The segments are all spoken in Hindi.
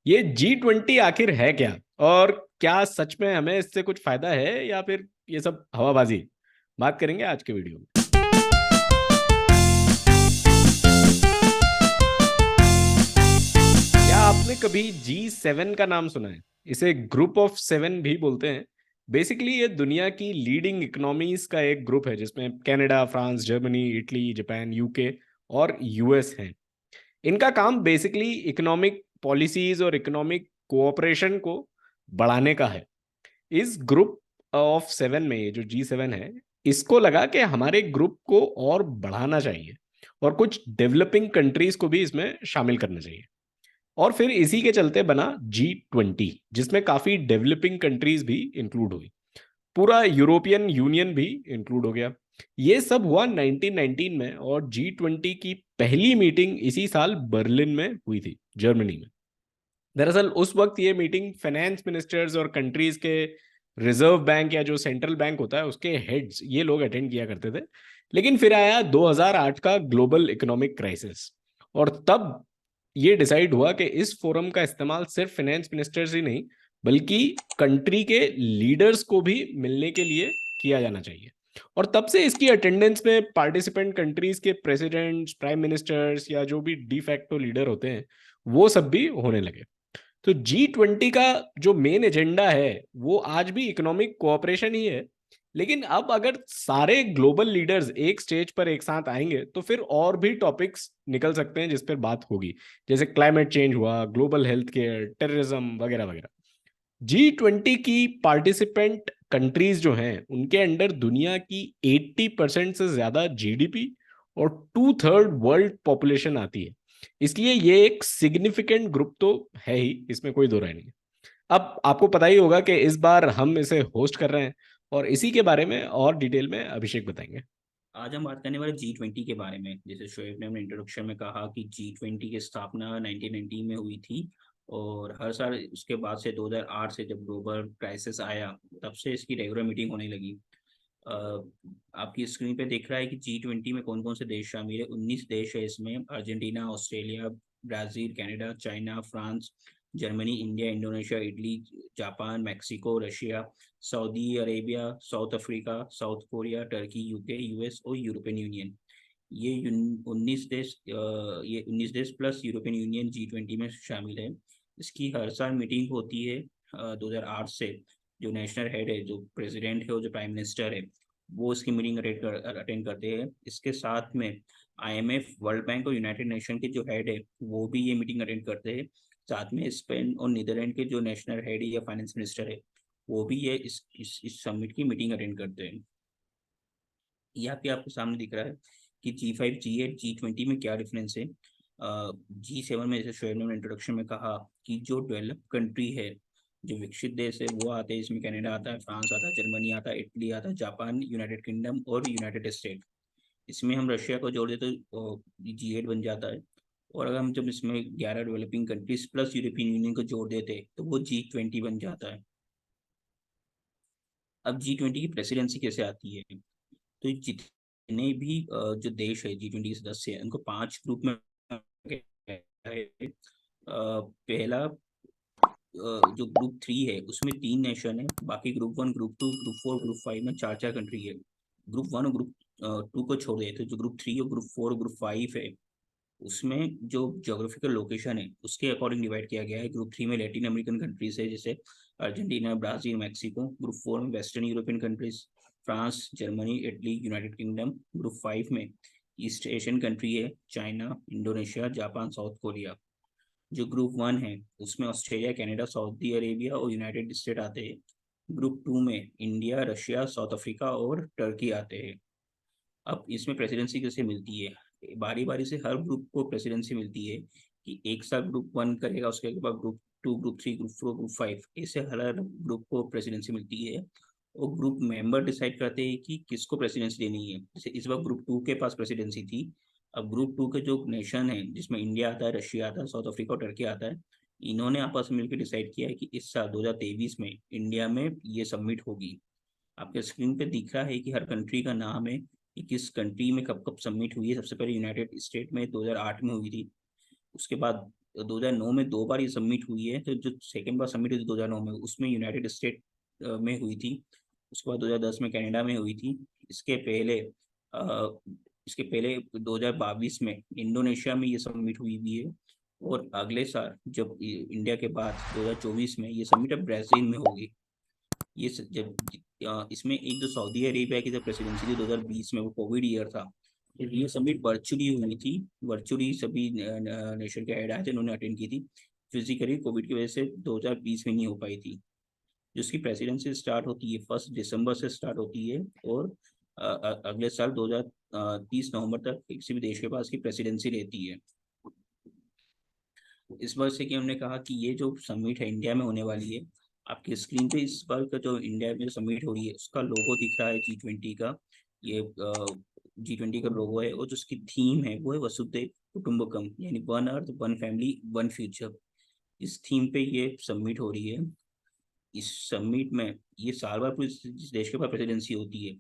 ये G20 आखिर है क्या? और क्या सच में हमें इससे कुछ फायदा है या फिर ये सब हवाबाजी? बात करेंगे आज के वीडियो में। क्या आपने कभी G7 का नाम सुना है? इसे ग्रुप ऑफ सेवन भी बोलते हैं। बेसिकली ये दुनिया की लीडिंग इकोनॉमीज का एक ग्रुप है जिसमें Canada, France, Germany, Italy, Japan, UK और यूएस हैं। इनका काम बेसिकली इकोनॉमिक पॉलिसीज और इकोनॉमिक कोऑपरेशन को बढ़ाने का है। इस ग्रुप ऑफ सेवन में ये जो G7 है, इसको लगा कि हमारे ग्रुप को और बढ़ाना चाहिए और कुछ डेवलपिंग कंट्रीज को भी इसमें शामिल करना चाहिए। और फिर इसी के चलते बना G20, जिसमें काफी डेवलपिंग कंट्रीज भी इंक्लूड हुई। पूरा यूरोपियन यूनियन भी इंक्लूड हो गया। ये सब हुआ 1919 में, और G20 की पहली मीटिंग इसी साल बर्लिन में हुई थी, जर्मनी में। दरअसल उस वक्त ये मीटिंग फाइनेंस मिनिस्टर्स और कंट्रीज के रिजर्व बैंक या जो सेंट्रल बैंक होता है उसके हेड्स, ये लोग अटेंड किया करते थे। लेकिन फिर आया 2008 का ग्लोबल इकोनॉमिक क्राइसिस, और तब ये डिसाइड हुआ कि इस फोरम का इस्तेमाल सिर्फ फाइनेंस मिनिस्टर्स ही नहीं, बल्कि कंट्री के लीडर्स को भी मिलने के लिए किया जाना चाहिए। और तब से इसकी अटेंडेंस में पार्टिसिपेंट कंट्रीज के प्रेसिडेंट्स, प्राइम मिनिस्टर्स या जो भी डी फैक्टो लीडर होते हैं, वो सब भी होने लगे। तो G20 का जो मेन एजेंडा है वो आज भी इकोनॉमिक कोऑपरेशन ही है। लेकिन अब अगर सारे ग्लोबल लीडर्स एक स्टेज पर एक साथ आएंगे तो फिर और भी टॉपिक्स निकल सकते हैं जिस पर बात होगी, जैसे क्लाइमेट चेंज हुआ, ग्लोबल हेल्थ केयर, टेररिज्म वगैरह वगैरह। G20 की पार्टिसिपेंट कंट्रीज जो हैं उनके अंडर दुनिया की 80% से ज्यादा जीडीपी और 2/3 वर्ल्ड पॉपुलेशन आती है। इसलिए ये एक सिग्निफिकेंट ग्रुप तो है ही, इसमें कोई दो राय नहीं है। अब आपको पता ही होगा कि इस बार हम इसे होस्ट कर रहे हैं, और इसी के बारे में और डिटेल में अभिषेक बताएंगे। आज हम बात करने वाले G20 के बारे में। जैसे शोएब ने अपने इंट्रोडक्शन में कहा कि G20 की स्थापना 1990 में हुई थी, और हर साल उसके बाद से 2008 से जब ग्लोबल क्राइसिस आया तब से इसकी रेगुलर मीटिंग होने लगी। अ, आपकी स्क्रीन पे दिख रहा है कि G20 में कौन कौन से देश शामिल है। 19 देश है इसमें। Argentina, Australia, Brazil, Canada, China, France, Germany, India, Indonesia, Italy, Japan, Mexico, Russia, Saudi Arabia, south Africa, south Korea, Turkey, UK, US और यूरोपियन यूनियन। ये 19 देश, ये 19 देश प्लस यूरोपियन यूनियन G20 में शामिल है। इसकी हर साल मीटिंग होती है 2008 से। जो नेशनल हेड है, जो प्रेसिडेंट है और जो प्राइम मिनिस्टर है, वो इसकी मीटिंग अटेंड करते हैं। इसके साथ में IMF, वर्ल्ड बैंक और यूनाइटेड नेशन के जो हेड है वो भी ये मीटिंग अटेंड करते हैं। साथ में स्पेन और नीदरलैंड के जो नेशनल हेड या फाइनेंस मिनिस्टर है वो भी ये इस समिट की मीटिंग अटेंड करते हैं। यहाँ पे आपको सामने दिख रहा है कि G5, G8, G20 में क्या डिफरेंस है। G7 में, जैसे शोएब ने इंट्रोडक्शन में कहा, कि जो डेवलप कंट्री है, जो विकसित देश है, वो आते हैं इसमें। कनाडा आता है, फ्रांस आता है, जर्मनी आता है, इटली आता है, जापान, यूनाइटेड किंगडम और यूनाइटेड स्टेट। इसमें हम रशिया को जोड़ देते तो G8 बन जाता है। और अगर हम जब इसमें 11 developing countries plus European union को जोड़ देते तो वो G20 बन जाता है। अब G20 की प्रेसिडेंसी कैसे आती है? तो जितने भी जो देश है G20 के सदस्य हैं, उनको 5 ग्रुप में किया है। पहला जो ग्रुप 3 है उसमें 3 नेशन है। बाकी ग्रुप 1, ग्रुप 2, ग्रुप 4, ग्रुप 5 में चार चार कंट्री है। ग्रुप 1 और ग्रुप 2 को छोड़ देते, जो ग्रुप 3 और ग्रुप 4 और ग्रुप 5 है, उसमें जो जोग्राफिकल लोकेशन है उसके अकॉर्डिंग डिवाइड किया गया है। ग्रुप 3 में लैटिन अमेरिकन कंट्रीज है, जैसे अर्जेंटीना, ब्राजील, मैक्सिको। ग्रुप 4 में western European countries, France, Germany, Italy, United kingdom. Group 5 में ईस्ट एशियन कंट्री है, China, Indonesia, Japan, south Korea. जो ग्रुप 1 है उसमें ऑस्ट्रेलिया, कनाडा, सऊदी अरेबिया और यूनाइटेड स्टेट आते हैं। ग्रुप 2 में इंडिया, रशिया, साउथ अफ्रीका और टर्की आते हैं। अब इसमें प्रेसिडेंसी कैसे मिलती है? बारी बारी से हर ग्रुप को प्रेसिडेंसी मिलती है, कि एक साथ ग्रुप 1 करेगा, उसके बाद ग्रुप 2, ग्रुप 3, ग्रुप 4, ग्रुप 5, ऐसे हर ग्रुप को प्रेसिडेंसी मिलती है। और ग्रुप मेंबर डिसाइड करते हैं कि किसको प्रेसिडेंसी देनी है। जैसे इस बार ग्रुप 2 के पास प्रेसिडेंसी थी। अब ग्रुप 2 के जो नेशन है, जिसमें इंडिया आता है, रशिया आता है, साउथ अफ्रीका और टर्की आता है, इन्होंने आपस में मिलकर डिसाइड किया है कि इस साल 2023 में इंडिया में ये सबमिट होगी। आपके स्क्रीन पे दिख रहा है कि हर कंट्री का नाम है कि किस कंट्री में कब कब सबमिट हुई है। सबसे पहले यूनाइटेड स्टेट में 2008 में हुई थी। उसके बाद 2009 में 2 बार ये समिट हुई है। तो जो सेकंड बार समिट हुई थी 2009 में, उसमें यूनाइटेड स्टेट में हुई थी। उसके बाद 2010 में कनाडा में हुई थी। इसके पहले अ, इसके पहले 2022 में इंडोनेशिया में ये समिट हुई हुई है। और अगले साल जब इंडिया के बाद 2024 में ये समिट अब ब्राजील में होगी। जब इसमें एक जो सऊदी अरेबिया की जब प्रेसिडेंसी थी 2020 में, वो कोविड ईयर था, तो ये समिट वर्चुअली हुई थी। वर्चुअली सभी नेशन के हेड आए थे, उन्होंने अटेंड की थी। फिजिकली कोविड की वजह से 2020 में नहीं हो पाई थी। जिसकी प्रेसिडेंसी स्टार्ट होती है 1 दिसंबर से स्टार्ट होती है, और अगले साल 2030 नवंबर तक किसी भी देश के पास की प्रेसिडेंसी रहती है। इस बार से कि हमने कहा कि ये जो समिट है इंडिया में होने वाली है, आपकी स्क्रीन पे इस बार का जो इंडिया में समिट हो रही है उसका लोगो दिख रहा है G20 का। ये G20 का लोगो है, और जो उसकी थीम है वो है वसुधैव कुटुंबकम, यानी one earth one family one future. इस थीम पे ये समिट हो रही है। इस समिट में ये साल भर पूरी जिस देश के पास प्रेसिडेंसी होती है,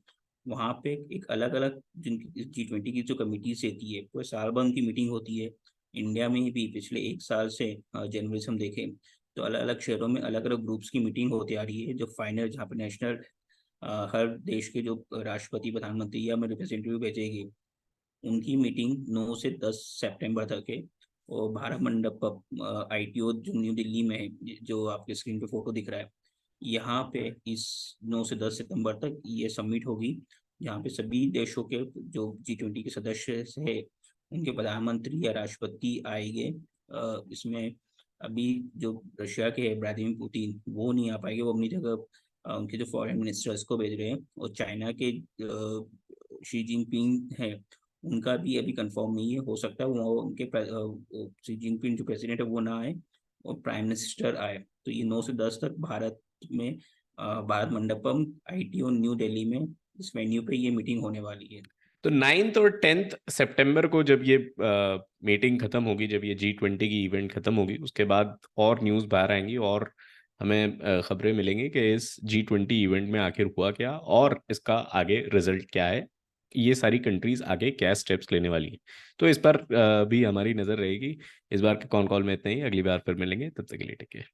वहाँ पे एक अलग अलग जिन G20 की जो कमिटीज रहती है, वो साल भर उनकी मीटिंग होती है। इंडिया में भी पिछले 1 साल से जनवरी से हम देखें तो अलग अलग शहरों में अलग अलग ग्रुप्स की मीटिंग होती आ रही है, जो फाइनल जहाँ पे नेशनल हर देश के जो राष्ट्रपति प्रधानमंत्री या में रिप्रेजेंटेटिव भेजेंगे, उनकी मीटिंग 9 से 10 सितंबर तक है। और भारत मंडप ITO जो न्यू दिल्ली में है, जो आपके स्क्रीन पे फोटो दिख रहा है, यहाँ पे इस 9 से 10 सितंबर तक ये समिट होगी, जहाँ पे सभी देशों के जो G20 के सदस्य है, उनके प्रधानमंत्री या राष्ट्रपति आएंगे। इसमें अभी जो रशिया के है व्लादिमीर पुतिन, वो नहीं आ पाएंगे, वो अपनी जगह उनके जो फॉरेन मिनिस्टर्स को भेज रहे हैं। और चाइना के शी जिनपिंग है, उनका भी अभी कंफर्म नहीं है, हो सकता है वो उनके शी जिनपिंग जो प्रेसिडेंट है वो ना आए और प्राइम मिनिस्टर आए। तो ये 9 से 10 तक भारत में भारत मंडपम ITO न्यू दिल्ली में इस वेन्यू पे ये मीटिंग होने वाली है। तो 9th और 10th सितंबर को जब ये मीटिंग खत्म होगी, जब ये G20 की इवेंट खत्म होगी, उसके बाद और न्यूज़ बाहर आएंगी और हमें खबरें मिलेंगी कि इस G20 इवेंट में आखिर हुआ क्या और इसका आगे रिजल्ट क्या है, ये सारी कंट्रीज आगे क्या स्टेप्स लेने वाली हैं। तो इस पर भी हमारी नज़र रहेगी। इस बार के कॉन कॉल में इतना ही, अगली बार फिर मिलेंगे, तब तक के लिए टेक केयर।